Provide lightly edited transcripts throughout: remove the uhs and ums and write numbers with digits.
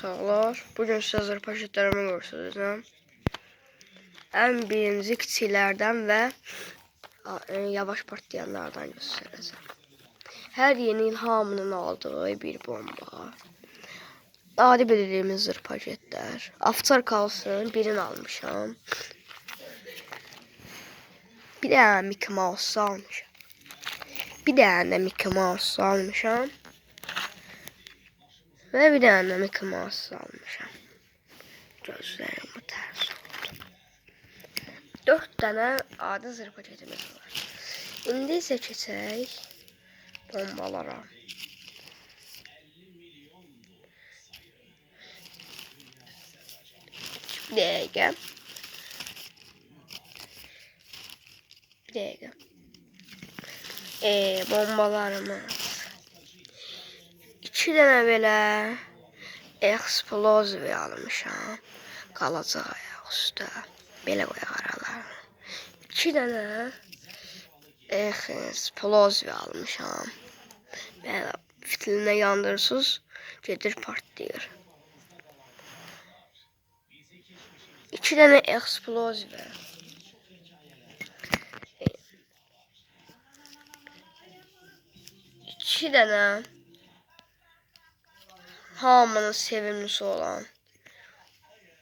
uşaqlar. Bugün sizə hazır poşetlərimi göstərəcəm. Ən birinci kiçiklərdən və yavaş partlayanlardan göstərəcəm. Hər yeni il hamının aldığı bir bomba. Adi bildiğimiz zırh poşetlər. Aftar kalsın birini almışam. Bir dənə Mickey Mouse almışam. Bir dənə də Mickey Mouse almışam. Ve bir tane Mickey Mouse almışam. Gözlerim bu ters oldu. 4 tane adi zırh paketimiz var. İndi ise keçək bombalara. Bir dəqiqə. Bombalarımız. 2 tane belə explosive almışam. Qalacaq ayaq üstə. Belə qoyaq aralarına. 2 tane explosive almışam. Belə fitilinə yandırırsınız, gedir partlayır. 2 tane explosive. İki tane hamının sevimlisi olan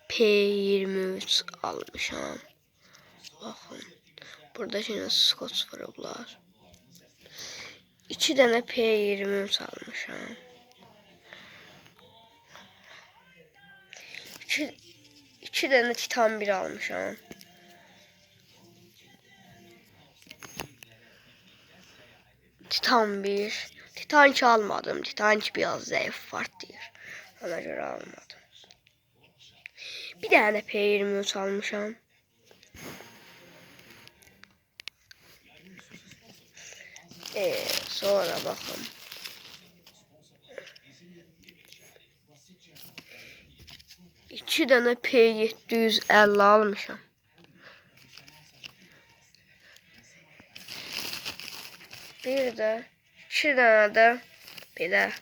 P23 almışam. Bakın. Burada şimdi Scott vurublar. 2 tane P23 almışam. 2 tane Titan 1 almışam. Titan 1. Titan 2 almadım. Titan 2 biraz zayıf partiyor. Ona göre almadım. Bir tane P23 almışam. Sonra bakın. İki tane P750 almışam. Bir de 2 tane de belə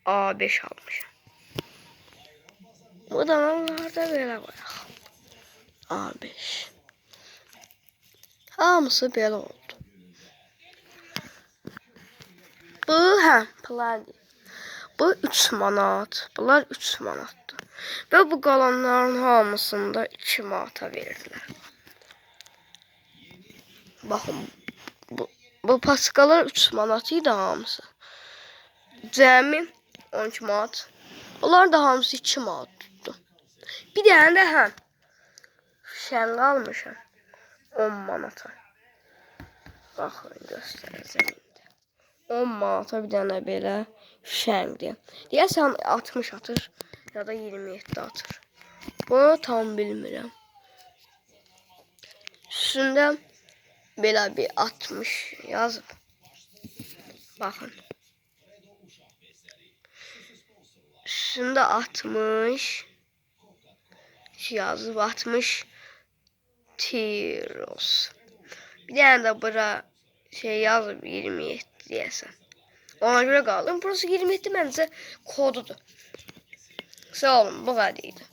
A5 almışam. Bu danalarda belə qoyaq. A5. Hamısı belə oldu. Bu plan. Bu 3 manat. Bunlar 3 manatdır. Və bu qalanların hamısında 2 manata verirlər. Baxın. Bu paskalar 3 manat idi hamısı. Cəmi 12 manat. Bunlar da hamısı 2 manat tutdu. Bir dənə də şənli almışam. 10 manata. Baxın göstərəcəm indi. 10 manata bir dənə belə şənli. Deyəsən 60 atır ya da 27 atır. Bunu tam bilmirəm. Üstündə belə bir 60 yazıb. Bakın. Üstündə 60 yazıb 60 tiros. Bir tane de bura yazıb 27 deyəsən. Ona göre qaldım. Burası 27 məncə kodudur. Sağ olun, bu qədər idi.